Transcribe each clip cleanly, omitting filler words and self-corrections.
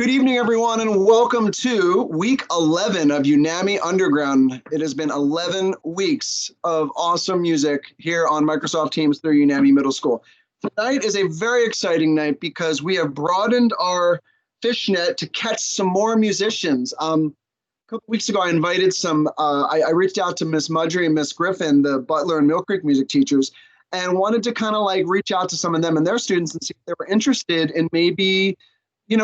Good evening, everyone, and welcome to week 11 of Unami Underground. It has been 11 weeks of awesome music here on Microsoft Teams through Unami Middle School. Tonight is a very exciting night because we have broadened our fishnet to catch some more musicians. A couple weeks ago, I invited I reached out to Miss Mudry and Miss Griffin, the Butler and Mill Creek music teachers, and wanted to kind of like reach out to some of them and their students and see if they were interested in maybe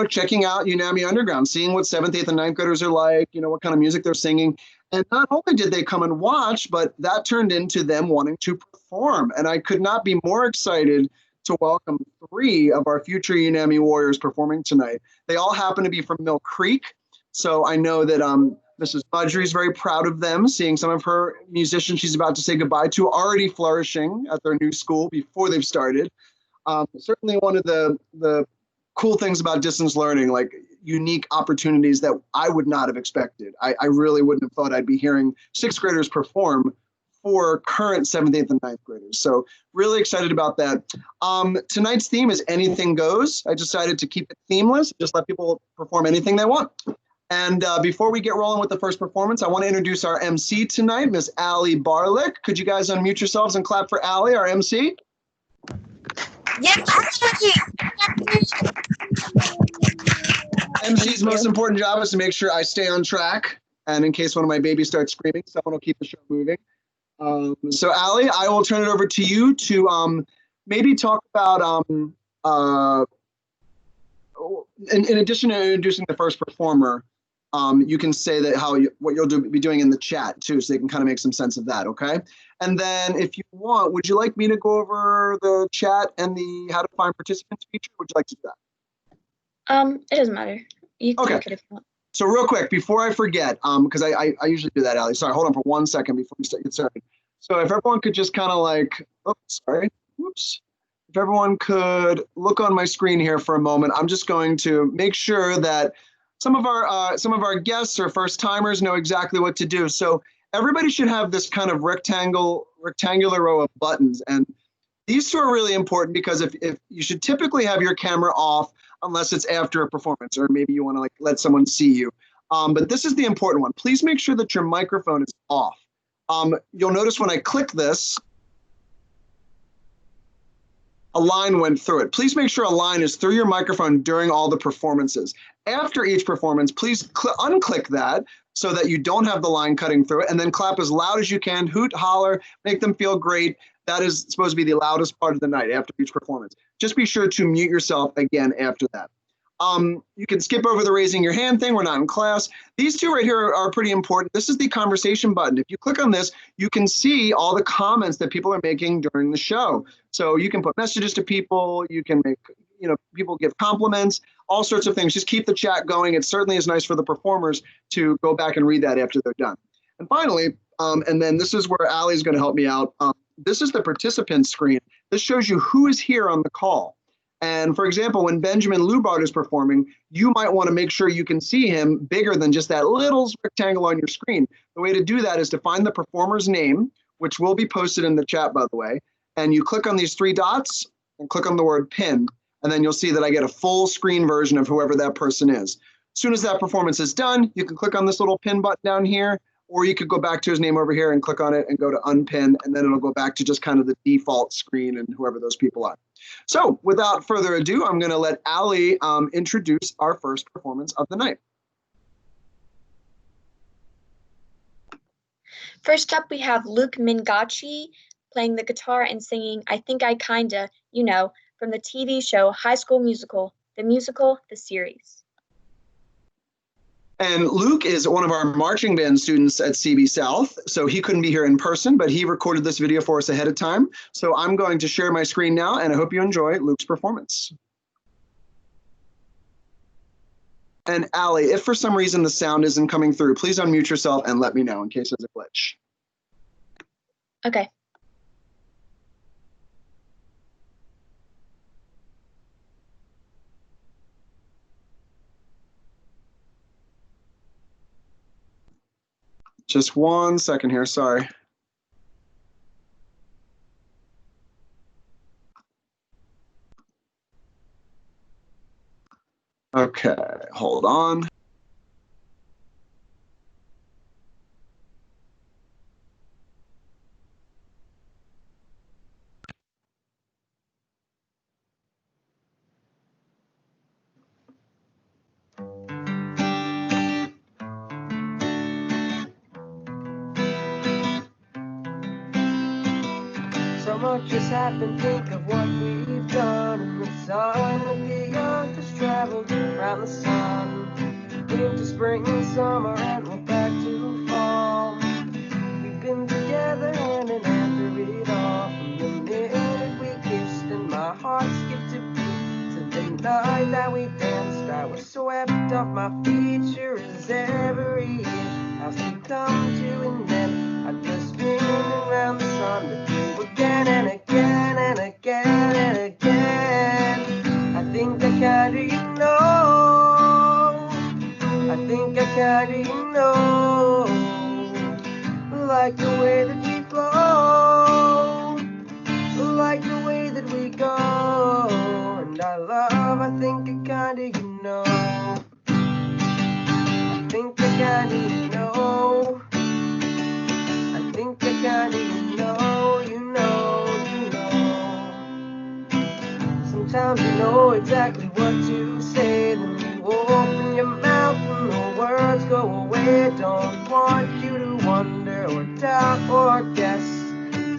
checking out Unami Underground, seeing what 7th, 8th, and 9th graders are like, what kind of music they're singing. And not only did they come and watch, but that turned into them wanting to perform. And I could not be more excited to welcome 3 of our future Unami Warriors performing tonight. They all happen to be from Mill Creek. So I know that Mrs. Budgery is very proud of them, seeing some of her musicians she's about to say goodbye to already flourishing at their new school before they've started. Certainly one of the cool things about distance learning, like unique opportunities that I would not have expected. I really wouldn't have thought I'd be hearing 6th graders perform for current 7th, 8th, and 9th graders. So really excited about that. Tonight's theme is anything goes. I decided to keep it themeless, just let people perform anything they want. And before we get rolling with the first performance, I want to introduce our MC tonight, Miss Allie Barlick. Could you guys unmute yourselves and clap for Allie, our MC? Yes. MC's most important job is to make sure I stay on track, and in case one of my babies starts screaming, someone will keep the show moving. So Allie, I will turn it over to you to maybe talk about, in addition to introducing the first performer, you can say that what you'll be doing in the chat too, so they can kind of make some sense of that, okay? And then if you want, would you like me to go over the chat and the how to find participants feature? Would you like to do that? It doesn't matter. You can okay. make it if you want. So real quick, before I forget, because I usually do that, Allie. Sorry, hold on for 1 second before we get started. So if everyone could just kind of like, whoops. If everyone could look on my screen here for a moment, I'm just going to make sure that some of our guests or first timers know exactly what to do. So everybody should have this kind of rectangular row of buttons, and these 2 are really important because if you should typically have your camera off unless it's after a performance or maybe you want to like let someone see you. But this is the important one. Please make sure that your microphone is off. You'll notice when I click this, a line went through it. Please make sure a line is through your microphone during all the performances. After each performance, please unclick that so that you don't have the line cutting through it, and then clap as loud as you can, hoot, holler, make them feel great. That is supposed to be the loudest part of the night after each performance. Just be sure to mute yourself again after that. You can skip over the raising your hand thing. We're not in class. These 2 right here are pretty important. This is the conversation button. If you click on this, you can see all the comments that people are making during the show. So you can put messages to people. You can make, people give compliments, all sorts of things. Just keep the chat going. It certainly is nice for the performers to go back and read that after they're done. And finally, and then this is where Allie's going to help me out. This is the participant screen. This shows you who is here on the call. And for example, when Benjamin Lubart is performing, you might want to make sure you can see him bigger than just that little rectangle on your screen. The way to do that is to find the performer's name, which will be posted in the chat, by the way. And you click on these 3 dots and click on the word pin. And then you'll see that I get a full screen version of whoever that person is. As soon as that performance is done, you can click on this little pin button down here, or you could go back to his name over here and click on it and go to unpin, and then it'll go back to just kind of the default screen and whoever those people are. So without further ado, I'm going to let Allie introduce our first performance of the night. First up, we have Luke Mingachi playing the guitar and singing I Think I Kinda, from the TV show High School Musical, the series. And Luke is one of our marching band students at CB South, so he couldn't be here in person, but he recorded this video for us ahead of time. So I'm going to share my screen now, and I hope you enjoy Luke's performance. And Allie, if for some reason the sound isn't coming through, please unmute yourself and let me know in case there's a glitch. Okay. Just 1 second here, sorry. Okay, hold on. So much has happened, think of what we've done in the time that the earth has traveled around the sun. Winter, spring, and summer, and we're back to fall. We've been together hand in hand through it all. From the minute we kissed and my heart skipped a beat, to the night that we danced, I was swept off my feet. Sure as every year has to come to an end. I just spin around the sun with you again and again and again and again. I think I kinda know. I think I kinda know. Like the way that we flow, like the way that we go. And I love, I think I kinda know. I think I kinda know. I think I kinda know, you know, you know. Sometimes you know exactly what to say, then you open your mouth and the words go away. Don't want you to wonder or doubt or guess,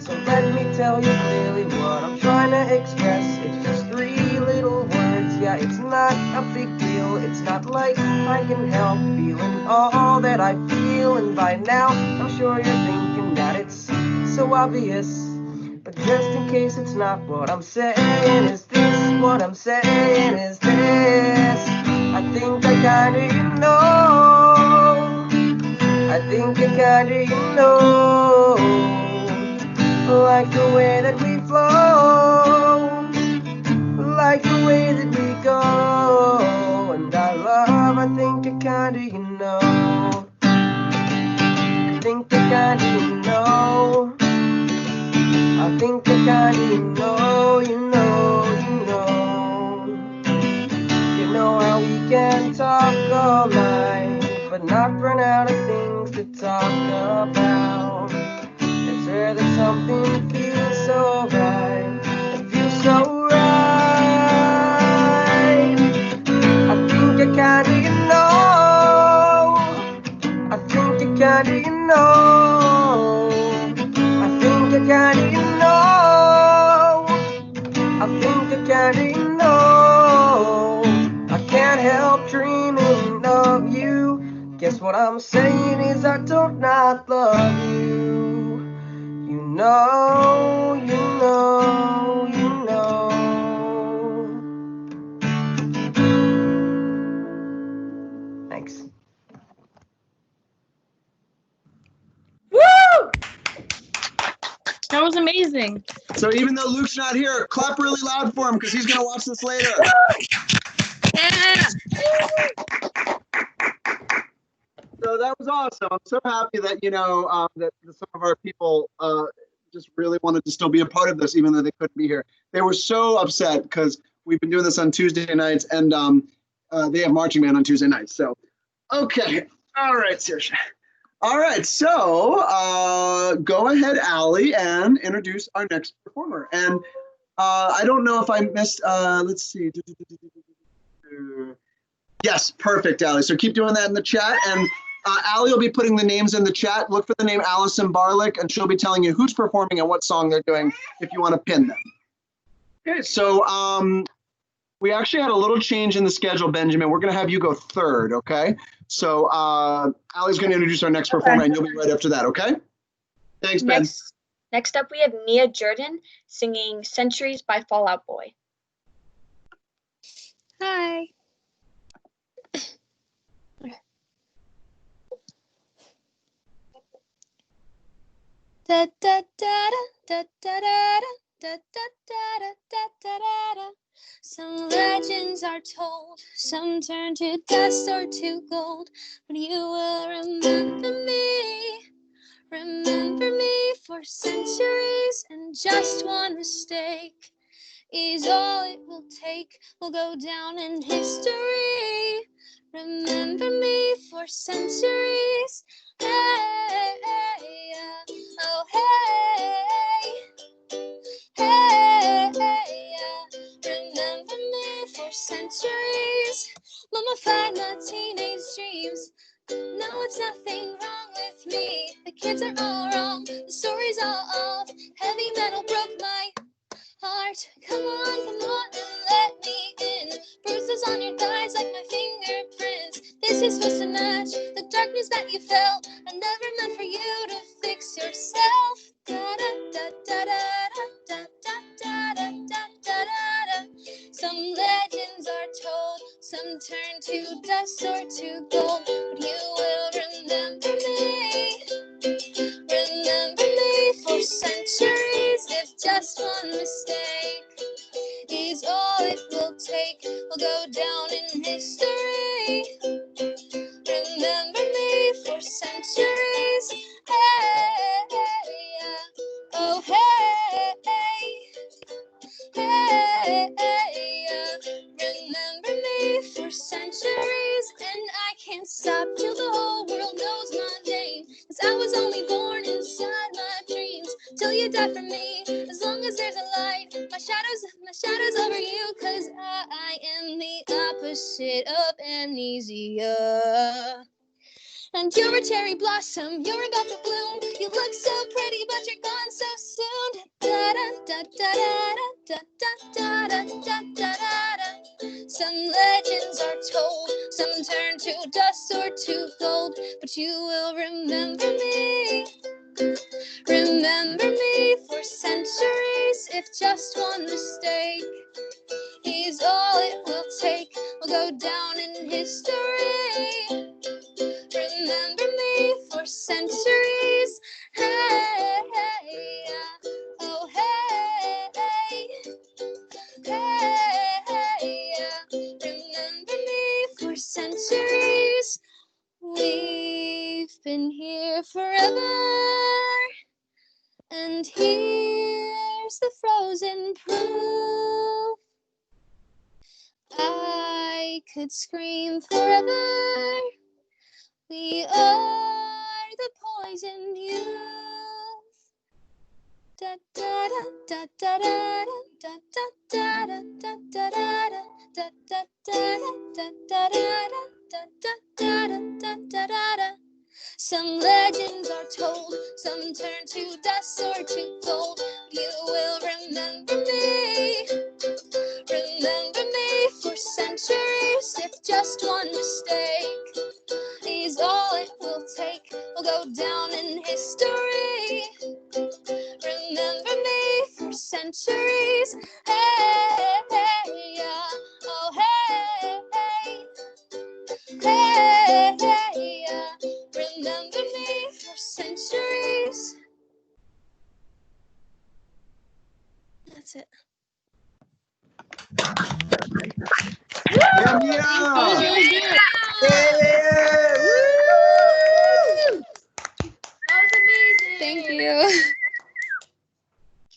so let me tell you clearly what I'm trying to express. It's just three little words, yeah, it's not a big deal. It's not like I can help feeling all that I feel, and by now I'm sure you're thinking that it's so obvious. But just in case it's not, what I'm saying is this. What I'm saying is this. I think I kinda know. I think I kinda know. Like the way that we flow, like the way that we go. And I love, I think I kinda know. I think I kinda know. I think I kinda know, you know, you know. You know how we can talk all night, but not run out of things to talk about. It's rare that something feels so right. It feels so right. I think I kinda know. I think I kinda know. I think I kinda know. I think I kinda know. I can't help dreaming of you. Guess what I'm saying is I don't not love you. You know, you know, you know. Thanks. Woo! That was amazing. So even though Luke's not here, clap really loud for him because he's going to watch this later. Yeah. So that was awesome. I'm so happy that, that some of our people just really wanted to still be a part of this, even though they couldn't be here. They were so upset because we've been doing this on Tuesday nights, and they have marching band on Tuesday nights. So, okay. All right, Saoirse. All right, so go ahead, Allie, and introduce our next performer. And I don't know if I missed, let's see. Yes, perfect, Allie. So keep doing that in the chat. And Allie will be putting the names in the chat. Look for the name Allison Barlick, and she'll be telling you who's performing and what song they're doing if you want to pin them. Okay, so we actually had a little change in the schedule, Benjamin. We're going to have you go third, okay? So Allie's going to introduce our next performer, and you'll be right after that, okay? Thanks, Ben. Next up, we have Mia Jordan singing Centuries by Fall Out Boy. Hi. Da da da da da da da da da da da da. Some legends are told, some turn to dust or to gold, but you will remember me for centuries and just one mistake. is all it will take. We'll go down in history. Remember me for centuries. Hey, oh hey, hey, remember me for centuries. Mummified my teenage dreams. No, it's nothing wrong with me. The kids are all wrong. The story's all off. Heavy metal broke my heart. Come on, and let me in. Bruises on your thighs like my fingerprints. This is supposed to match the darkness that you felt. I never meant for you to fix yourself. Da da da da da da da da da da da. Some legends are told, some turn to dust or to gold, but you will remember me. Remember me for centuries. If just one mistake is all it will take, we'll go down in history. Remember me for centuries. Hey, oh hey, hey, remember me for centuries. And I can't stop till the whole world knows my name, 'cause I was only born inside my dreams. Till you die for me, as long as there's a light, my shadow's over you, 'cause I am the opposite of amnesia. And you're a cherry blossom, you're about to bloom. You look so pretty, but you're gone so soon. Da da da da da da da da da da da. Some legends are told, some turn to dust or to gold, but you will remember me. Remember me for centuries. If just one mistake is all it will take, we'll go down in history. Remember me for centuries. Hey, oh hey, hey, remember me for centuries. We've been here forever, and here's the frozen proof. I could scream forever. We are the poison youth. Da da da da da da da da da da da da da da da. Some legends are told, some turn to dust or to gold. You will remember me. Remember me for centuries. If just one mistake is all it will take, we'll go down in history. Remember me for centuries. Hey, oh hey, hey, remember me for centuries. That's it. Yeah, That was yeah. really good. Yeah. Woo! That was amazing. Thank you.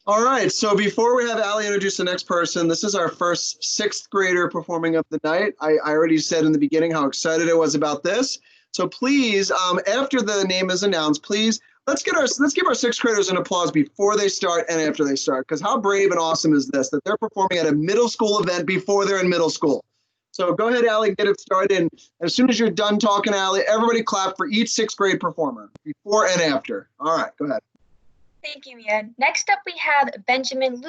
All right, so before we have Allie introduce the next person, this is our first sixth grader performing of the night. I already said in the beginning how excited I was about this. So please, after the name is announced, please let's give our sixth graders an applause before they start and after they start, because how brave and awesome is this that they're performing at a middle school event before they're in middle school. So go ahead, Allie, get it started. And as soon as you're done talking, Allie, everybody clap for each sixth grade performer before and after. All right, go ahead. Thank you, Mia. Next up, we have Benjamin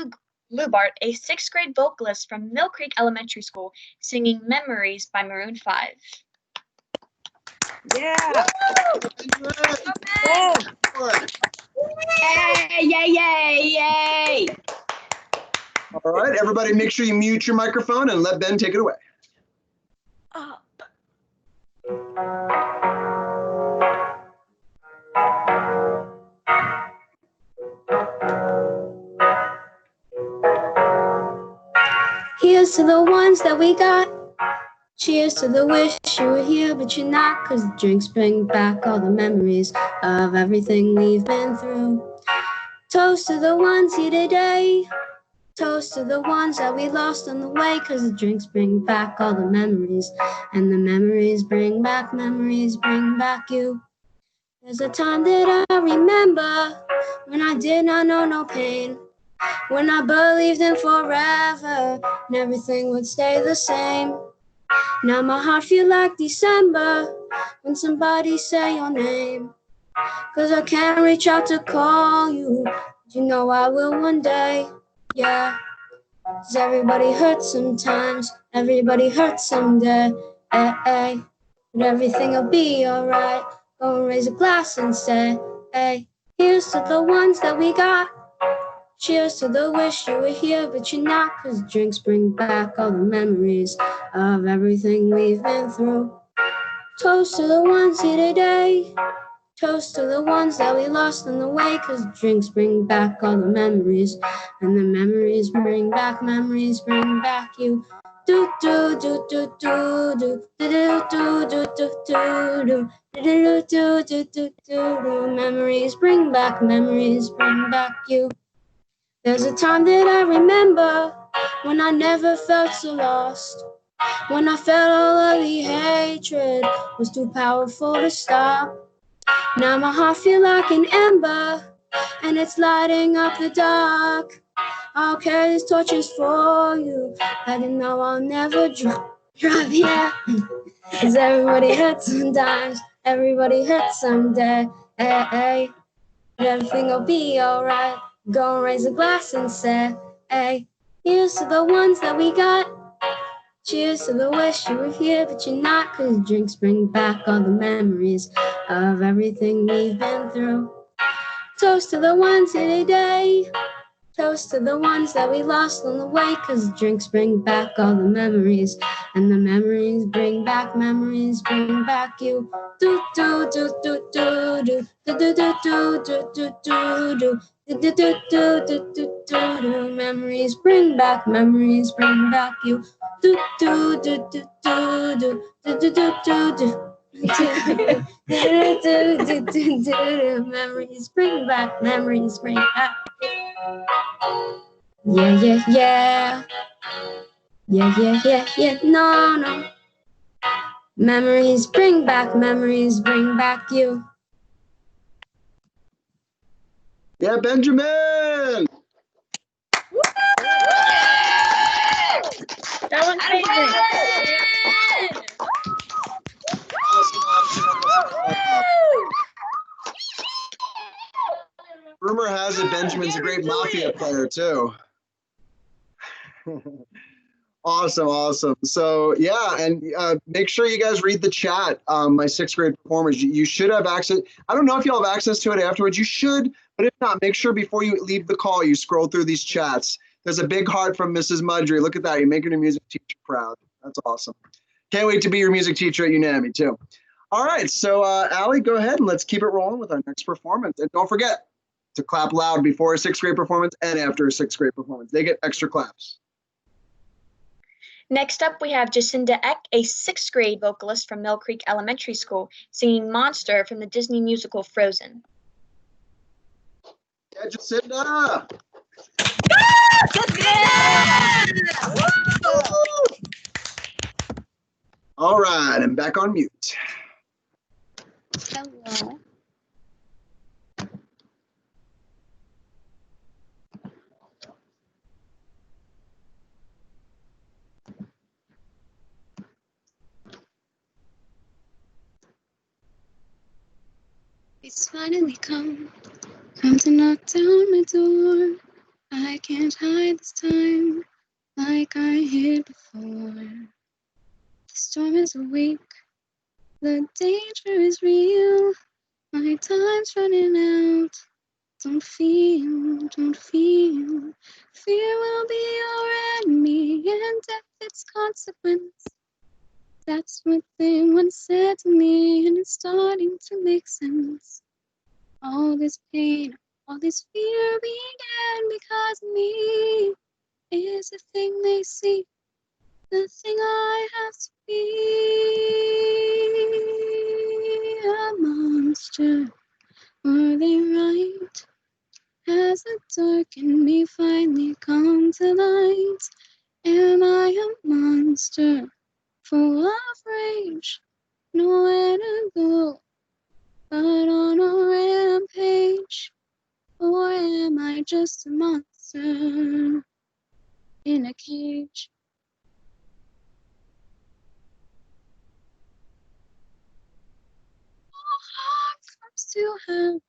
Lubart, a sixth grade vocalist from Mill Creek Elementary School, singing Memories by Maroon 5. Yeah. Yeah. Yay, yay, yay, yay. All right, everybody make sure you mute your microphone and let Ben take it away. Here's to the ones that we got. Cheers to the wish you were here, but you're not, 'cause the drinks bring back all the memories of everything we've been through. Toast to the ones here today. Toast to the ones that we lost on the way, 'cause the drinks bring back all the memories, and the memories bring back you. There's a time that I remember when I did not know no pain, when I believed in forever and everything would stay the same. Now my heart feel like December when somebody say your name, 'cause I can't reach out to call you, but you know I will one day, yeah. 'Cause everybody hurts sometimes, everybody hurts someday, but everything will be alright. Go and raise a glass and say, hey, here's to the ones that we got. Cheers to the wish you were here, but you're not, 'cause drinks bring back all the memories of everything we've been through. Toast to the ones here today. Toast to the ones that we lost on the way, 'cause drinks bring back all the memories, and the memories bring back you. Do do do do do do do do do do do do do do do do. Memories bring back you. There's a time that I remember when I never felt so lost, when I felt all of the hatred was too powerful to stop. Now my heart feel like an ember, and it's lighting up the dark. I'll carry these torches for you, but you know I'll never drop, yeah. 'Cause everybody hurts sometimes, everybody hurts someday, but everything will be alright. Go and raise a glass and say, hey, here's to the ones that we got. Cheers to the wish you were here, but you're not, 'cause drinks bring back all the memories of everything we've been through. Toast to the ones here today. Toast to the ones that we lost on the way, 'cause drinks bring back all the memories, and the memories bring back you. Do do do do do do do do do do do do do do. Do, do, do, do, do, do, do. Memories bring back you. Do, do, do, do, do, do, do, do, do, do, do. Memories bring back. Yeah, yeah, yeah. Yeah, yeah, yeah, yeah. No, no. Memories bring back you. Yeah, Benjamin. That one's favorite. Rumor has it Benjamin's a great mafia player too. Awesome. So yeah, and make sure you guys read the chat. My sixth grade performers, you should have access. I don't know if you'll have access to it afterwards. You should, but if not, make sure before you leave the call, you scroll through these chats. There's a big heart from Mrs. Mudry. Look at that. You're making your music teacher proud. That's awesome. Can't wait to be your music teacher at Unami too. All right, so Allie, go ahead and let's keep it rolling with our next performance. And don't forget to clap loud before a sixth grade performance and after a sixth grade performance. They get extra claps. Next up, we have Jacinda Eck, a sixth grade vocalist from Mill Creek Elementary School, singing Monster from the Disney musical Frozen. Yeah, Jacinda! All right, I'm back on mute. Hello. It's finally come to knock down my door. I can't hide this time like I hid before. The storm is awake, the danger is real. My time's running out. Don't feel. Fear will be your enemy and death its consequence. That's what they once said to me, and it's starting to make sense. All this pain, all this fear began because of me. Is the thing they see, the thing I have to be. A monster, were they right? Has the dark in me finally come to light? Am I a monster full of rage? Nowhere to go but on a rampage? Or am I just a monster in a cage? Oh, heart comes to hell.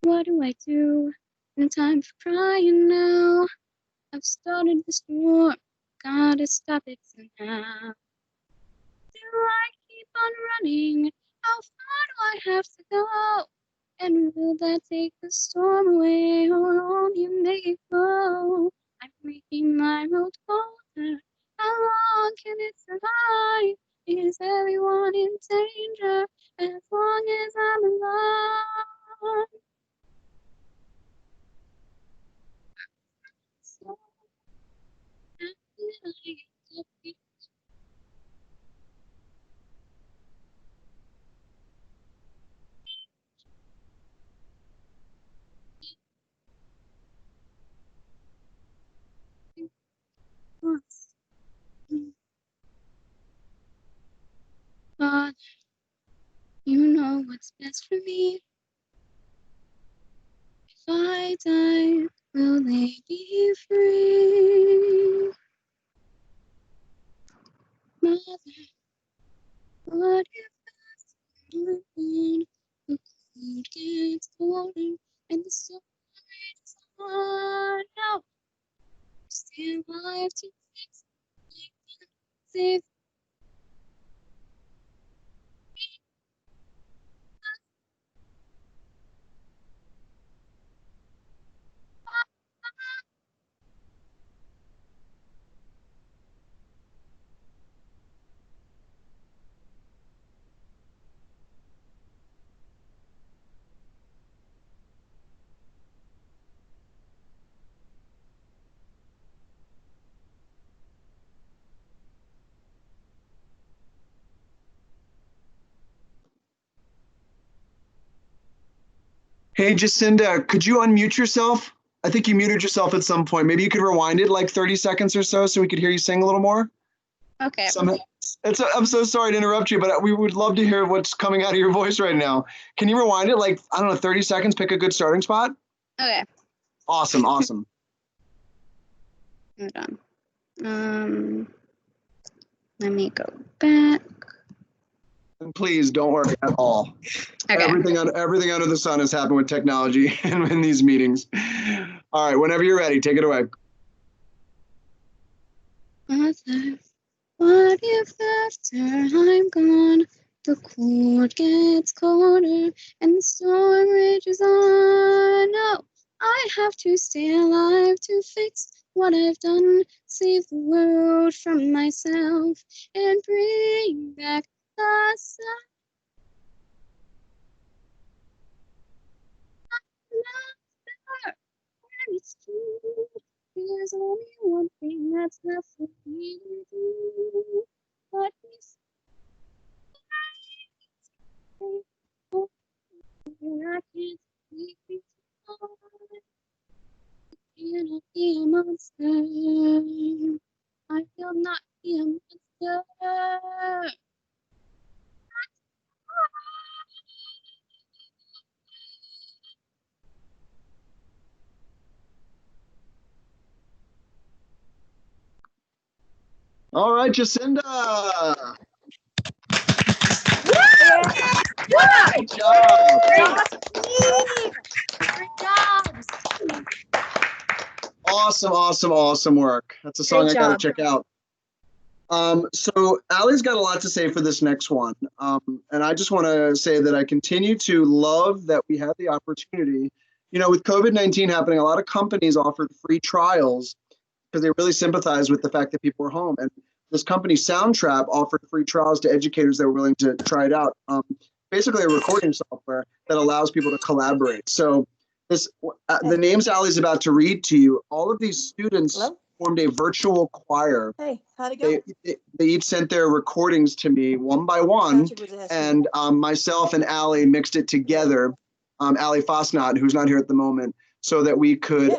What do I do? No time for crying now. I've started this war. Gotta stop it somehow. Do I keep on running? How far do I have to go? And will that take the storm away, or only make it go? I'm making my road colder. How long can it survive? Is everyone in danger as long as I'm alive? So how did I end up here? Father, you know what's best for me. If I die, will they be free? Mother, what if that's not one? The cold gets colder and the sun is on. No, stay alive to fix it. Save Hey, Jacinda, could you unmute yourself? I think you muted yourself at some point. Maybe you could rewind it like 30 seconds or so we could hear you sing a little more. Okay. I'm so sorry to interrupt you, but we would love to hear what's coming out of your voice right now. Can you rewind it like, I don't know, 30 seconds, pick a good starting spot? Okay. Awesome, awesome. Hold on. Let me go back. And please don't worry at all. Okay. Everything under the sun has happened with technology in these meetings. All right, whenever you're ready, take it away. Mother, what if after I'm gone, the cold gets colder and the storm rages on? No, I have to stay alive to fix what I've done, save the world from myself, and bring back the sun. And it's true. There's only one thing that's left for me to do. But he's I can't speak it. Cannot be a monster. I will not be a monster. All right, Jacinda. Good job. Great job. Awesome work. That's a song Great I gotta job. check out. So Allie's got a lot to say for this next one. And I just want to say that I continue to love that we have the opportunity. You know, with COVID-19 happening, a lot of companies offered free trials because they really sympathize with the fact that people were home. And this company, Soundtrap, offered free trials to educators that were willing to try it out. Basically a recording software that allows people to collaborate. So this, the names Allie's about to read to you, all of these students Hello? formed a virtual choir. Hey, how'd it go? They each sent their recordings to me one by one, Patrick was asking. and myself and Allie mixed it together, Allie Fosnot, who's not here at the moment, so that we could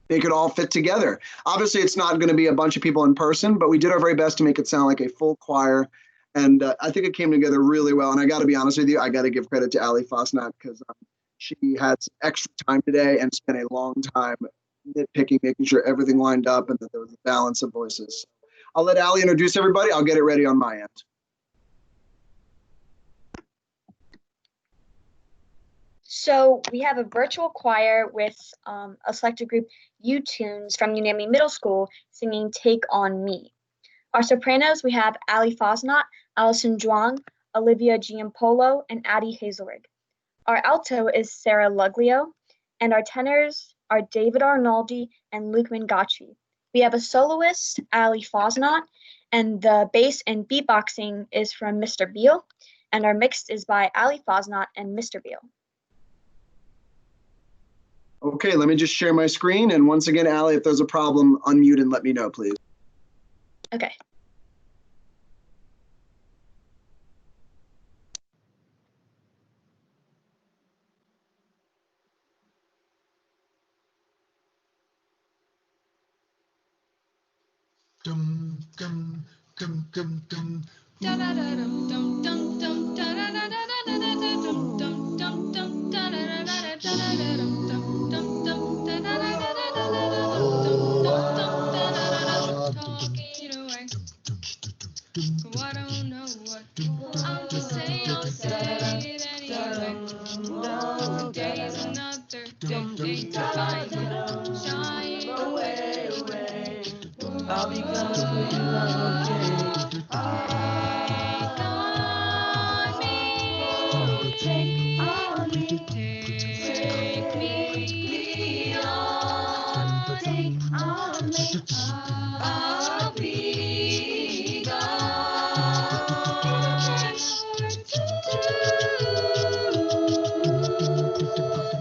make it all fit together. Obviously, it's not going to be a bunch of people in person, but we did our very best to make it sound like a full choir. And I think it came together really well. And I got to be honest with you, I got to give credit to Allie Fosnat because she had some extra time today and spent a long time nitpicking, making sure everything lined up and that there was a balance of voices. I'll let Allie introduce everybody. I'll get it ready on my end. So we have a virtual choir with a selected group, U-Tunes from Unami Middle School, singing Take On Me. Our sopranos, we have Allie Fosnot, Allison Zhuang, Olivia Giampolo, and Addie Hazelrig. Our alto is Sarah Luglio, and our tenors are David Arnoldi and Luke Mingachi. We have a soloist, Allie Fosnot, and the bass and beatboxing is from Mr. Beal, and our mix is by Allie Fosnot and Mr. Beal. Okay, let me just share my screen. And once again, Allie, if there's a problem, unmute and let me know, please. Okay. Dum dum dum dum dum. I don't know what I'm to say, I'll say it anyway. Today's another day to find you, shine away. I'll be coming for you, okay. Take on me, take me on, take on me, I'll be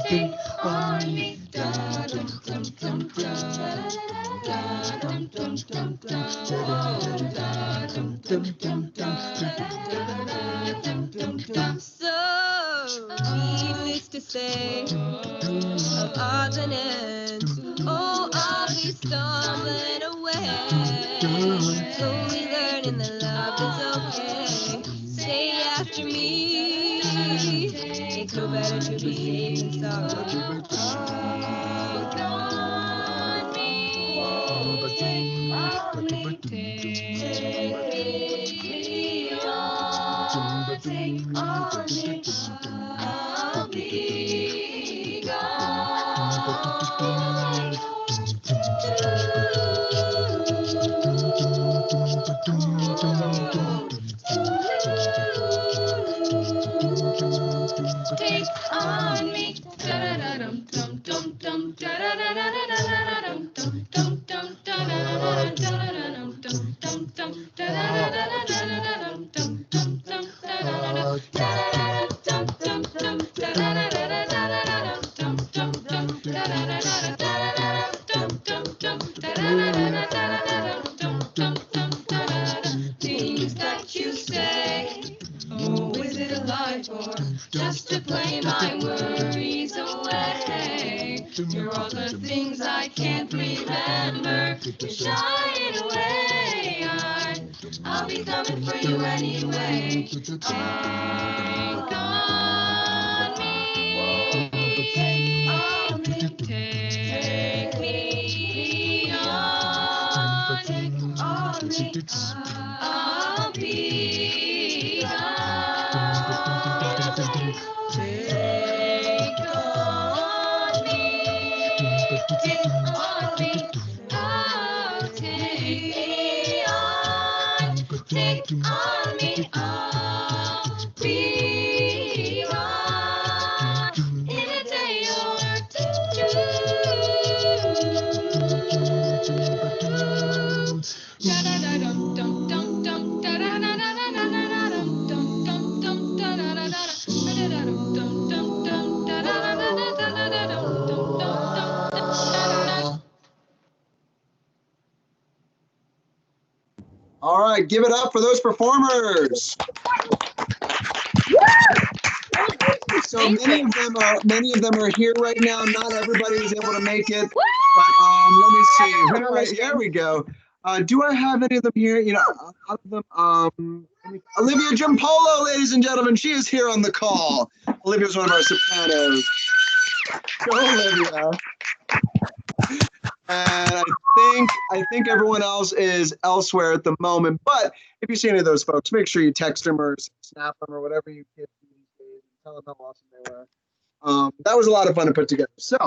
take on me. So, needless to say, of odds and ends, oh, I'll be stumbling away, slowly learning that love is okay. Say after me, it's no better to be safe than sorry. Take on me. Da-da-da-dum, dum, dum, dum, da-da-da-da-da-da-dum, dum, dum, dum, da-da-da-da-da-da-dum, dum, dum, dum, da-da-da-da-da-da-dum, dum, dum, dum, da-da-da-da, da-da-da-dum, dum, dum, da-da-da-da-da-da-dum, dum, dum, dum, da-da-da-da-da-da-dum, dum, dum, da-da-da-da-da-da-dum, dum, dum, dum, da-da-da-da. Things that you say, oh, is it a lie or just to play my worries away? You're all the things I can't remember. You're shying away. I'll be coming for you anyway. Take on me. Take me on. I'll be gone. Take on me. Take on me. Oh, take me on. Take on me. I'll be gone in a day or two. Da-da-da-dum-dum-dum. All right, give it up for those performers. So many of them are here right now. Not everybody was able to make it. But let me see. Here we go. Do I have any of them here? You know, out of them. Olivia Giampolo, ladies and gentlemen, she is here on the call. Olivia's one of our sopranos. Go, Olivia. And I think everyone else is elsewhere at the moment. But if you see any of those folks, make sure you text them or snap them or whatever you can these days and tell them how awesome they were. That was a lot of fun to put together. So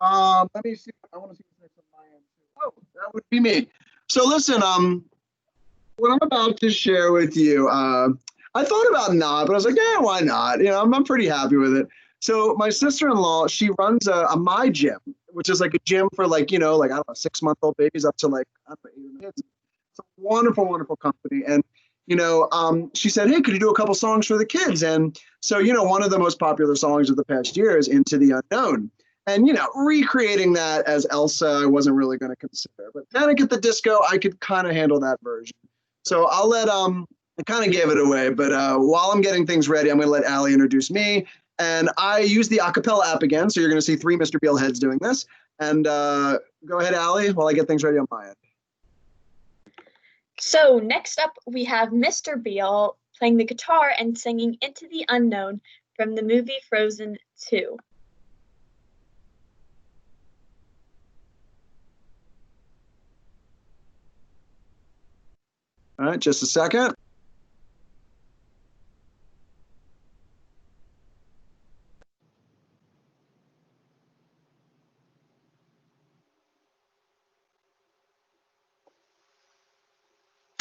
let me see. I want to see what's next on my end. Oh, that would be me. So listen, what I'm about to share with you, I thought about not, but I was like, yeah, why not? You know, I'm pretty happy with it. So my sister-in-law, she runs a My Gym, which is like a gym for like, you know, like, I don't know, 6-month-old babies up to like, I don't know, 8 kids. It's a wonderful, wonderful company. And, you know, she said, hey, could you do a couple songs for the kids? And so, you know, one of the most popular songs of the past year is Into the Unknown. And, you know, recreating that as Elsa, I wasn't really going to consider. But Panic at the Disco, I could kind of handle that version. So I'll let, I kind of gave it away. But while I'm getting things ready, I'm going to let Allie introduce me. And I use the acapella app again. So you're going to see 3 Mr. Beal heads doing this. And go ahead, Allie, while I get things ready on my end. So next up, we have Mr. Beal playing the guitar and singing Into the Unknown from the movie Frozen 2. All right, just a second.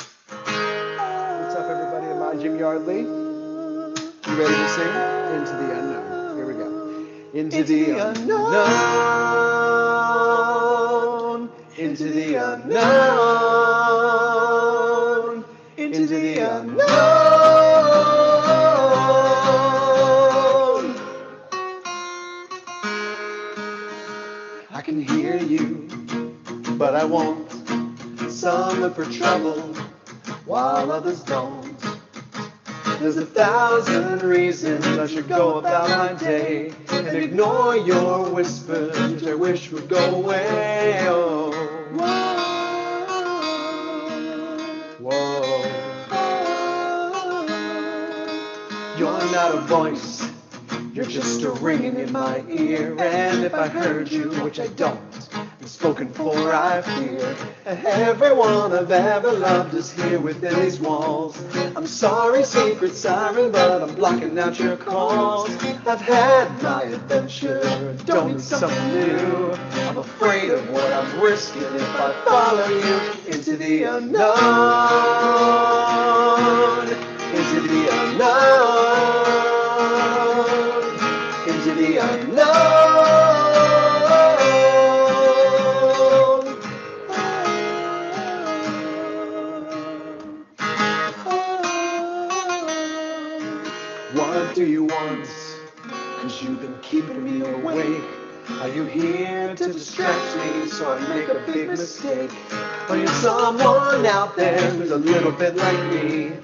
What's up, everybody? I'm Jim Yardley. You ready to sing? Into the Unknown. Here we go. Into the unknown. Into the unknown. Into the unknown. I can hear you, but I won't. Some look for trouble, while others don't. There's 1,000 reasons I should go about my day and ignore your whispers, which I wish would go away. Oh, whoa, whoa. You're not a voice, you're just a ringing in my ear. And if I heard you, which I don't, I'm spoken for, I fear. Everyone I've ever loved is here within these walls. I'm sorry, secret siren, but I'm blocking out your calls. I've had my adventure, don't need something new. I'm afraid of what I'm risking if I follow you into the unknown. Into the unknown. Into the unknown. What do you want? 'Cause you've been keeping me awake. Are you here to distract me so I make a big mistake? Are you someone out there who's a little bit like me,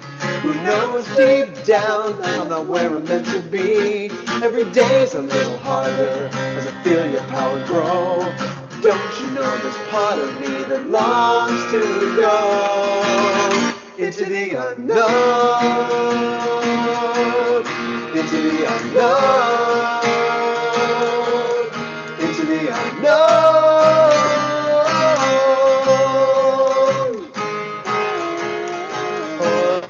who knows deep down I'm not where I'm meant to be? Every day's a little harder as I feel your power grow. Don't you know there's part of me that longs to go into the unknown, into the unknown, into the unknown.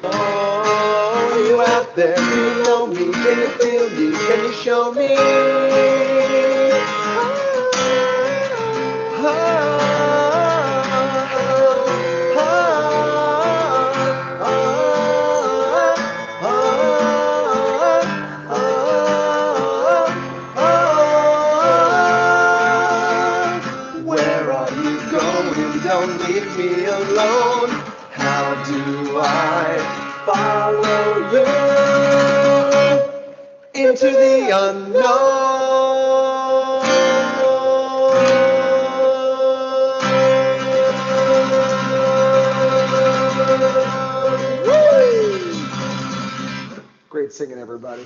Oh, you out there, do you know me? Can you feel me? Can you show me? Where are you going? Don't leave me alone. How do I follow you into the unknown? great singing, everybody.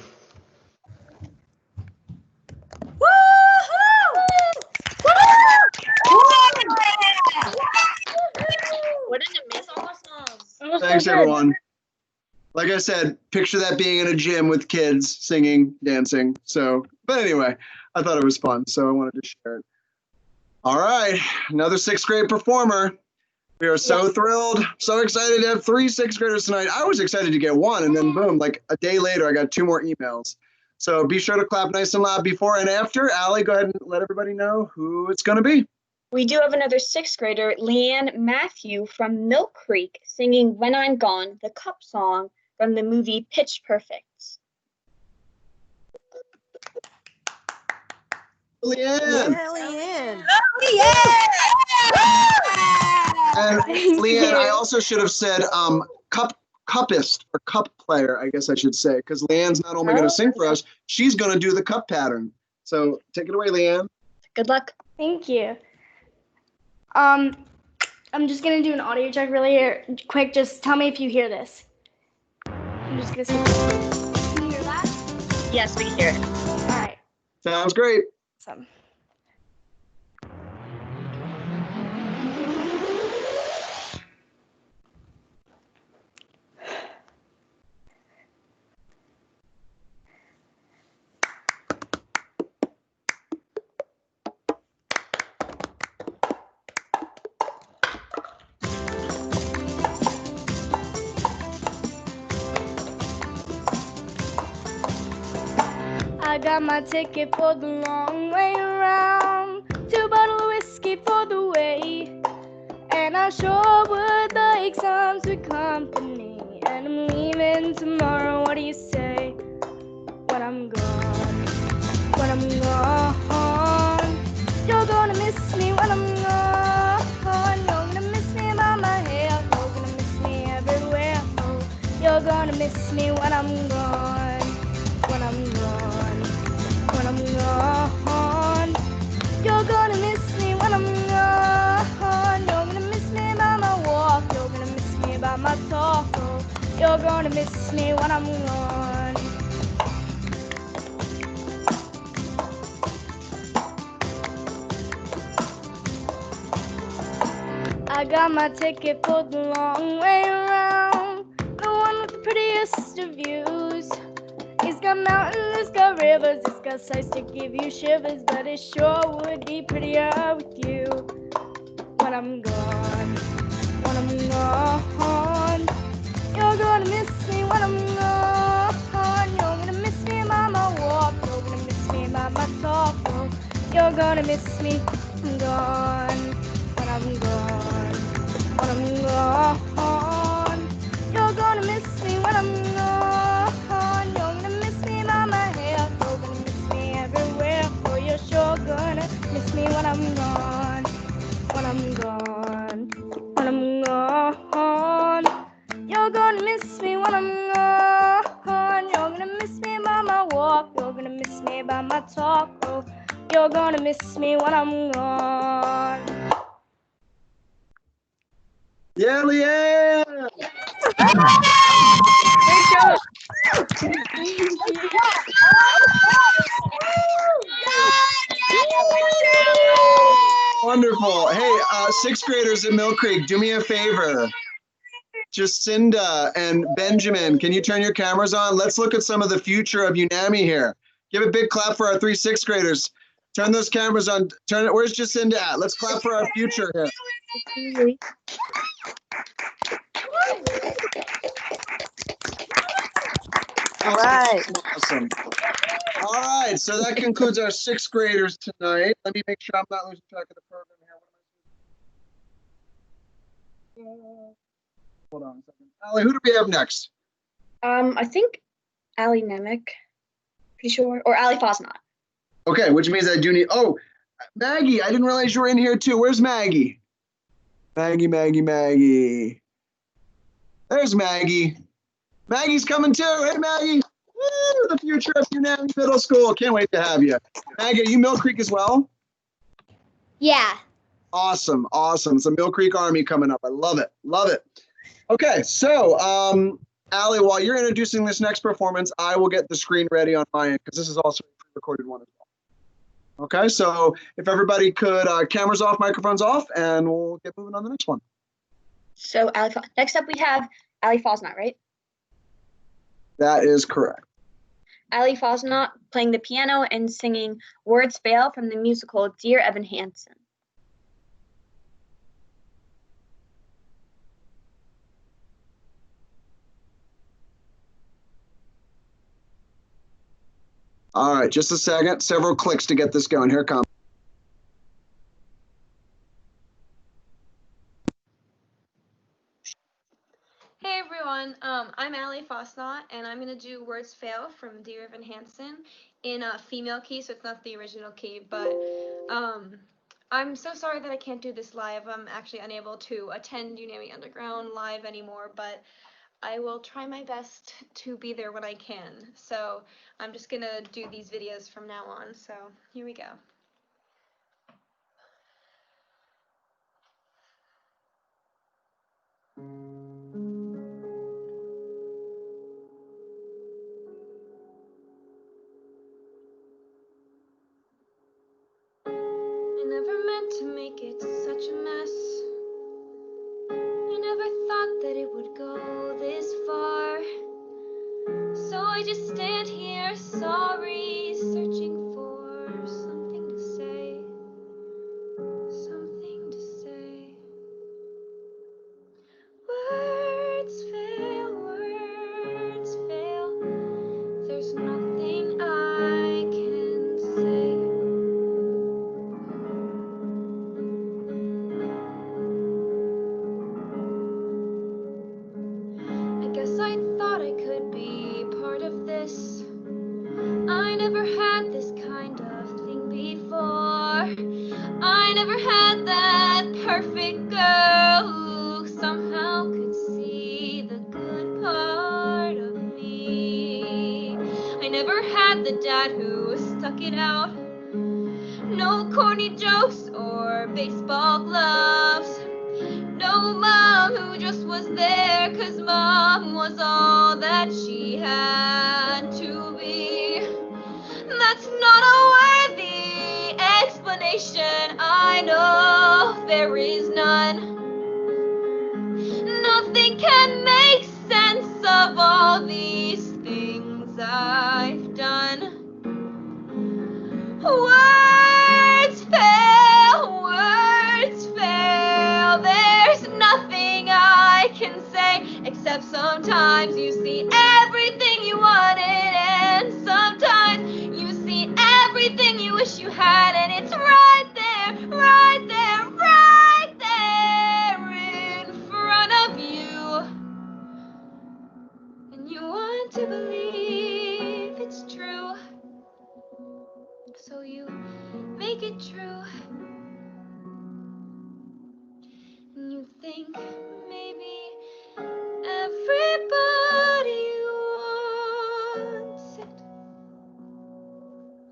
What an amazing song. Thanks, everyone. Like I said, picture that being in a gym with kids singing, dancing. So, but anyway, I thought it was fun, so I wanted to share it. All right, another sixth grade performer. We are so thrilled, so excited to have 3 sixth graders tonight. I was excited to get 1, and then boom, like a day later, I got 2 more emails. So be sure to clap nice and loud before and after. Allie, go ahead and let everybody know who it's going to be. We do have another sixth grader, Leanne Matthew from Mill Creek, singing When I'm Gone, the Cup song from the movie Pitch Perfect. Leanne. Leanne. And Leanne, I also should have said cupist or cup player, I guess I should say, because Leanne's not only going to sing for us, she's going to do the cup pattern. So take it away, Leanne. Good luck. Thank you. I'm just gonna do an audio check really quick. Just tell me if you hear this. I'm just gonna say, can you hear that? Yes, we can hear it. All right. Sounds great. Awesome. I got my ticket for the long way around, 2 bottles of whiskey for the way, and I sure would like some sweet company, and I'm leaving tomorrow. What do you say? When I'm gone, when I'm gone, you're gonna miss me when I'm gone. You're gonna miss me by my hair, you're gonna miss me everywhere. Oh, you're gonna miss me when I'm gone, when I'm gone, when I'm gone. You're gonna miss me when I'm gone. You're gonna miss me by my walk, you're gonna miss me by my talk. Oh, you're gonna miss me when I'm gone. I got my ticket for the long way around, the one with the prettiest of views. It's got mountains, it's got rivers, it's got sights to give you shivers, but it sure would be prettier with you. When I'm gone, when I'm gone, you're gonna miss me when I'm gone. You're gonna miss me by my walk, you're gonna miss me by my talk. Oh, you're gonna miss me when I'm gone, when I'm gone, when I'm gone. You're gonna miss me when I'm gone. You're gonna miss me by my hair, you're gonna miss me everywhere. Oh, you're sure gonna miss me when I'm gone, when I'm gone, when I'm gone. You're gonna miss me when I'm gone. You're gonna miss me by my walk, you're gonna miss me by my talk. Oh, you're gonna miss me when I'm gone. Yeah, Leanne. Wonderful. Hey, sixth graders at Mill Creek, do me a favor. Jacinda and Benjamin, can you turn your cameras on? Let's look at some of the future of Unami here. Give a big clap for our 3 sixth graders. Turn those cameras on. Turn it. Where's Jacinda at? Let's clap for our future here. All right. Awesome. All right, so that concludes our sixth graders tonight. Let me make sure I'm not losing track of the program here. Hold on a second. Allie, who do we have next? I think Ali Nemec, pretty sure, or Ali Fosnot. Okay, which means I do need, oh, Maggie, I didn't realize you were in here too. Where's Maggie? Maggie. There's Maggie. Maggie's coming too. Hey, Maggie. Woo, the future of Unami Middle School. Can't wait to have you. Maggie, are you Mill Creek as well? Yeah. Awesome. It's a Mill Creek Army coming up. I love it. Okay, so Allie, while you're introducing this next performance, I will get the screen ready on my end because this is also a pre-recorded one as well. Okay, so if everybody could, cameras off, microphones off, and we'll get moving on the next one. So next up we have Ali Fosnot, right? That is correct. Ali Fosnot playing the piano and singing Words Fail from the musical Dear Evan Hansen. All right, just a second. Several clicks to get this going. Here it comes. Hey everyone, I'm Ali Fosnot, and I'm gonna do Words Fail from Dear Evan Hansen in a female key, so it's not the original key, but I'm so sorry that I can't do this live. I'm actually unable to attend Unami Underground live anymore, but I will try my best to be there when I can. So I'm just gonna do these videos from now on, so here we go. I never meant to make it such a mess. I never thought that it would go this far. So I just stand here, sorry, searching for something to say. Something to say. Words fail, words fail. There's nothing I can say. I guess I thought I could be part of this. I never had this kind of thing before. I never had that perfect girl who somehow could see the good part of me. I never had the dad who stuck it out. No corny jokes or baseball gloves. No mom who just was there 'cause mom was all that she had to be. That's not a worthy explanation. I know there is none. Nothing can make sense of all these things I've done. Words fail, words fail. There's nothing I can say except sometimes you see everything you wanted, and sometimes you see everything you wish you had, and it's right there, right there, right there in front of you. And you want to believe it's true, so you make it true. And you think maybe everybody wants it,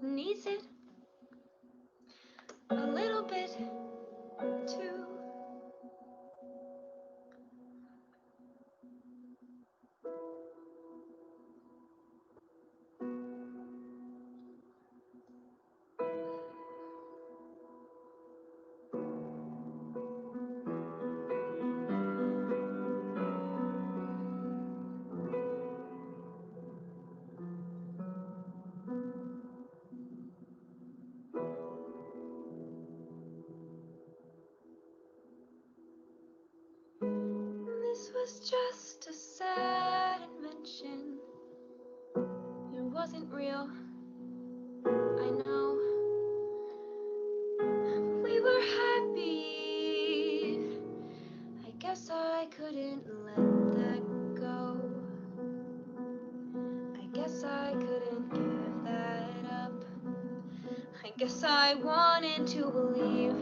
needs it a little bit too. This was just a sad invention. It wasn't real, I know. We were happy. I guess I couldn't let that go. I guess I couldn't give that up. I guess I wanted to believe,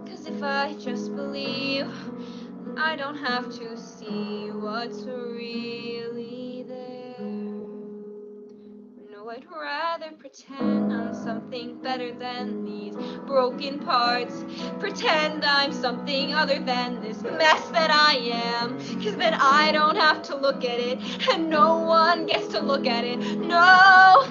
'cause if I just believe, I don't have to see what's really there. No, No, I'd rather pretend I'm something better than these broken parts. Pretend I'm something other than this mess that I am. 'Cause then I don't have to look at it, and no one gets to look at it. No,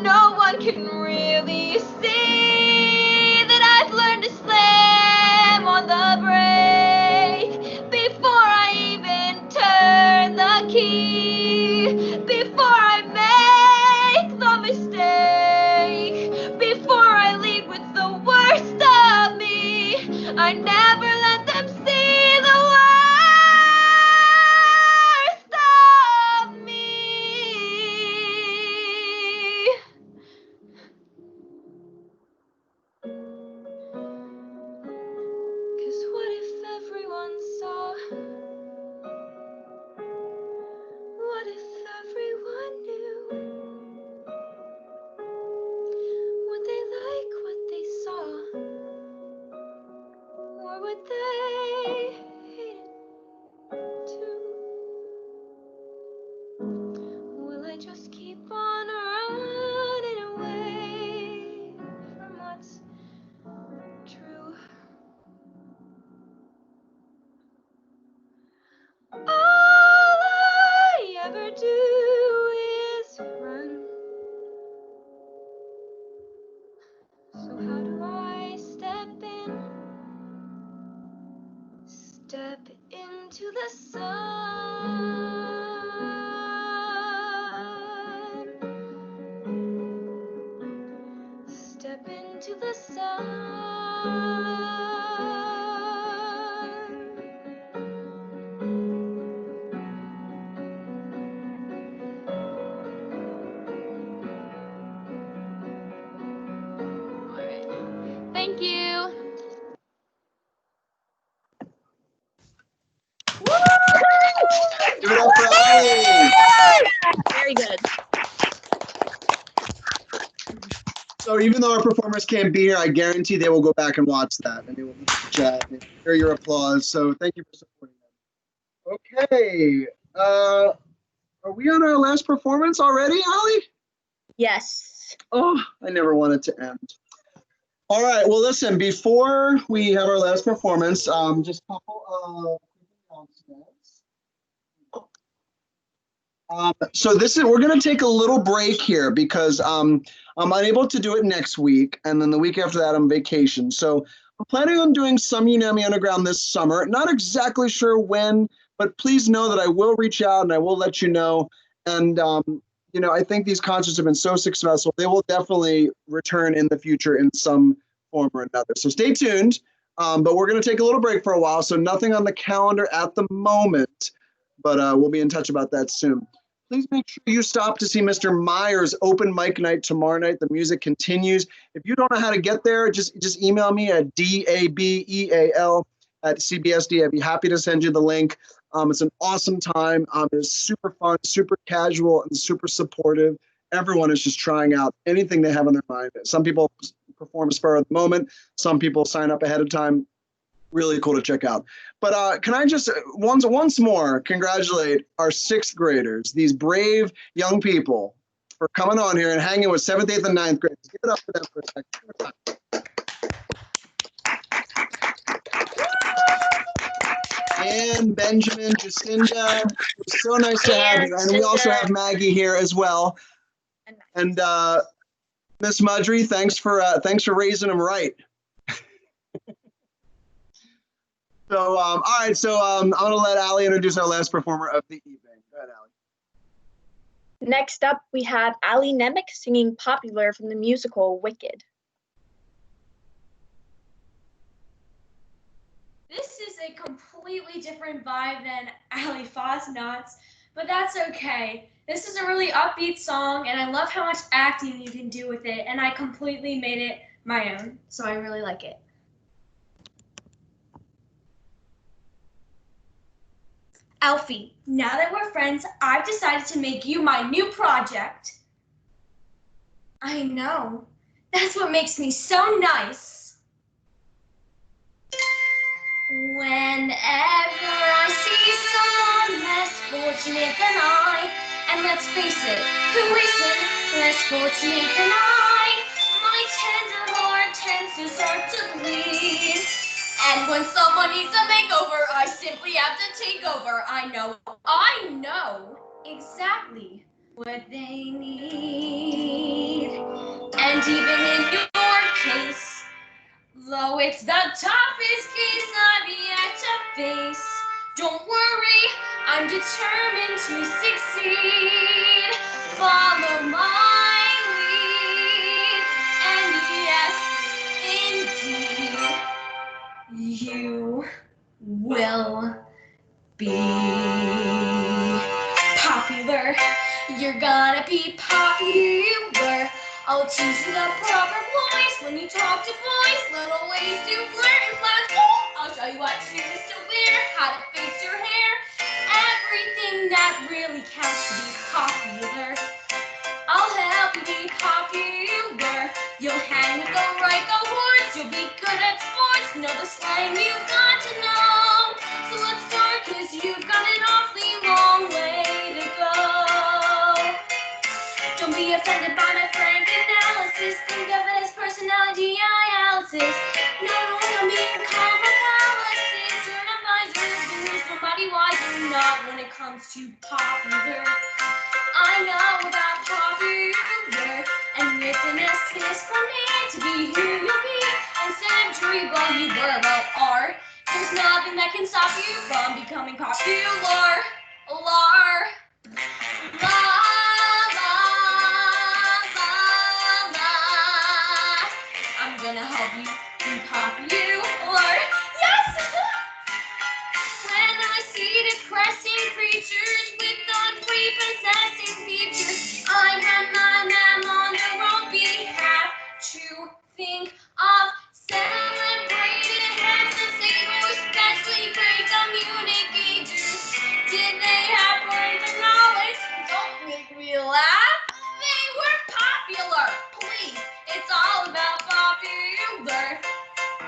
no one can really see that I've learned to slam on the brake before I even turn the key, before I make the mistake, before I lead with the worst of me. I never let them see the worst of me. 'Cause what if everyone saw? What if everyone knew? Would they like what they saw? Or would they hate it too? Will I just keep on running away from what's true? All I ever do is run. So how do I step in? Step into the sun. Step into the sun. All right. Thank you. Give it up for Ali. Very good. So even though our performers can't be here, I guarantee they will go back and watch that, and they will chat and hear your applause. So thank you for supporting them. Okay, are we on our last performance already, Ali? Yes. Oh, I never wanted to end. All right. Well, listen. Before we have our last performance, just a couple of announcements. So we're going to take a little break here because I'm unable to do it next week, and then the week after that I'm vacation. So I'm planning on doing some Unami Underground this summer. Not exactly sure when, but please know that I will reach out and I will let you know. And I think these concerts have been so successful; they will definitely return in the future in some form or another. So stay tuned. But we're going to take a little break for a while, so nothing on the calendar at the moment. But we'll be in touch about that soon. Please make sure you stop to see Mr. Myers' open mic night tomorrow night. The music continues. If you don't know how to get there, just email me at dabeal@cbsd. I'd be happy to send you the link. It's an awesome time. It's super fun, super casual, and super supportive. Everyone is just trying out anything they have on their mind. Some people perform spur of the moment. Some people sign up ahead of time. Really cool to check out. But can I just once more congratulate our 6th graders, these brave young people, for coming on here and hanging with 7th, 8th, and 9th graders. Give it up for them for a second. And Benjamin, Jacinda, it's so nice to have you. And we also have Maggie here as well. And Miss Mudry, thanks for raising them right. So, all right, so I'm going to let Ali introduce our last performer of the evening. Go ahead, Ali. Next up, we have Ali Nemec singing Popular from the musical Wicked. This is a completely different vibe than Ali Fosnot's, but that's okay. This is a really upbeat song, and I love how much acting you can do with it, and I completely made it my own, so I really like it. Alfie, now that we're friends, I've decided to make you my new project. I know. That's what makes me so nice. Whenever I see someone less fortunate than I, and let's face it, who isn't? Less fortunate than I, my tender heart tends to start to bleed. And when someone needs a makeover, I simply have to take over. I know exactly what they need. And even in your case, though it's the toughest case I've yet to face, don't worry, I'm determined to succeed. Follow my lead, and yes, indeed, you will be popular. You're gonna be popular. I'll teach you the proper voice when you talk to boys. Little ways to flirt and flash. Oh, I'll show you what shoes to wear, how to fix your hair. Everything that really counts to be popular. I'll help you be popular. You'll hang with the right cohorts. You'll be good at sports. Know the slang you've got to know. So let's start, 'cause you've got an awfully long way to go. Don't be offended by my frank analysis. Think of it as personality analysis. No, I mean comma palaces. You're not visors, and there's nobody wiser. Not when it comes to popular. I know about popular, and with an assist from me to be who you'll be, instead of Dribble, you were, well, are. There's nothing that can stop you from becoming popular. Lar. La, la, la, la. I'm gonna help you be popular. Yes! When I see depressing creatures with unprepossessing features, I have them on their own behalf to think of celebrated heads and savers, especially great communicators. Did they have words of knowledge? Don't make me laugh. They were popular. Please, it's all about popular.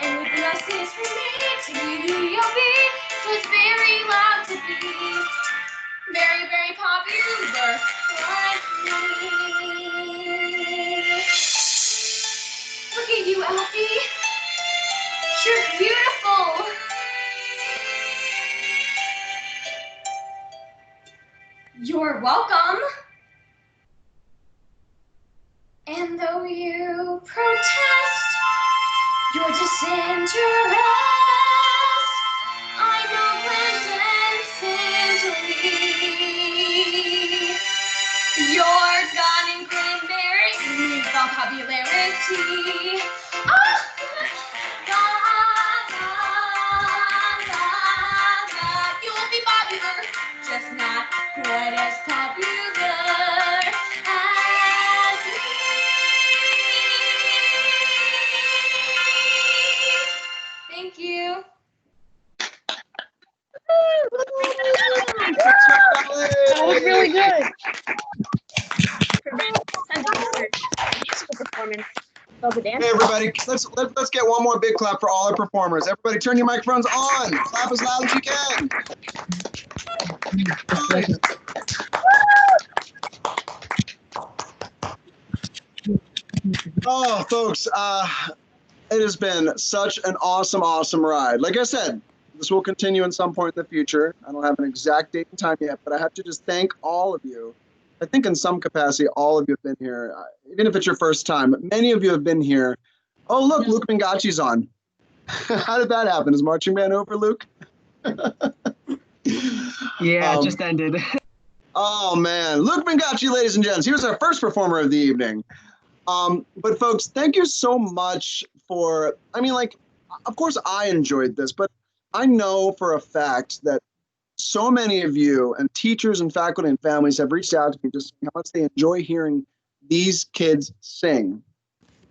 And with an assist from me to be who you'll be, so it's very loud to be very, very popular like me. Look at you, Alfie. You're beautiful. You're welcome. And though you protest your disinterest, I know pleasantly. You're gone and cranberry needs all popularity. Ah! La, la, la, la. You will be popular, just not quite as popular as me. Thank you. That was really good. Musical performance. Love the dance. Hey everybody, let's get one more big clap for all our performers. Everybody turn your microphones on. Clap as loud as you can. Oh, folks, it has been such an awesome ride. Like I said, this will continue in some point in the future. I don't have an exact date and time yet, but I have to just thank all of you. I think in some capacity, all of you have been here, even if it's your first time. Many of you have been here. Oh, look, Luke Mingachi's on. How did that happen? Is marching band over, Luke? Yeah, it just ended. Oh, man. Luke Mingachi, ladies and gents. He was our first performer of the evening. But folks, thank you so much for, I mean, like, of course I enjoyed this, but I know for a fact that so many of you and teachers and faculty and families have reached out to me just how much they enjoy hearing these kids sing.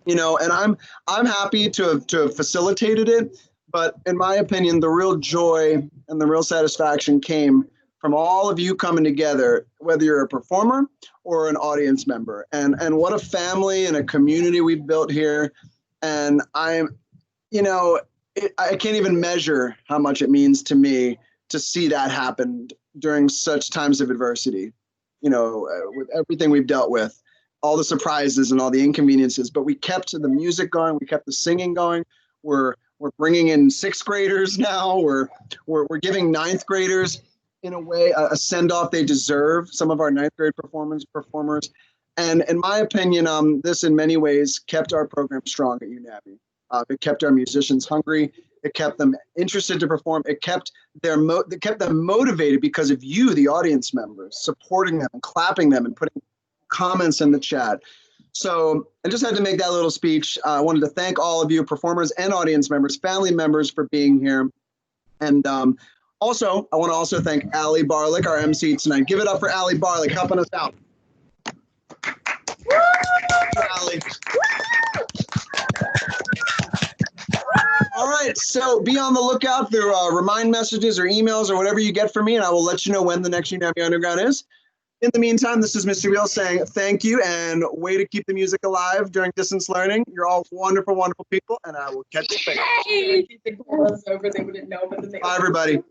You know, and I'm happy to have facilitated it, but in my opinion, the real joy and the real satisfaction came from all of you coming together, whether you're a performer or an audience member. And what a family and a community we've built here. And I'm, you know, I can't even measure how much it means to me to see that happen during such times of adversity, you know, with everything we've dealt with. all the surprises and all the inconveniences, but we kept the music going. We kept the singing going. We're bringing in 6th graders now. We're giving 9th graders, in a way, a send-off they deserve. Some of our 9th grade performers. And in my opinion, this in many ways kept our program strong at UNAMI. It kept our musicians hungry. It kept them interested to perform. It kept them motivated because of you, the audience members, supporting them and clapping them and putting comments in the chat. So I just had to make that little speech. I wanted to thank all of you, performers and audience members, family members, for being here. And also, I want to also thank Allie Barlick, our MC tonight. Give it up for Allie Barlick, helping us out. Allie. All right, so be on the lookout through remind messages or emails or whatever you get from me, and I will let you know when the next UNAMI Underground is. In the meantime, this is Mr. Beal saying thank you and way to keep the music alive during distance learning. You're all wonderful, wonderful people, and I will catch you later. Hey! If the call was over, they wouldn't know, but then they Bye, everybody.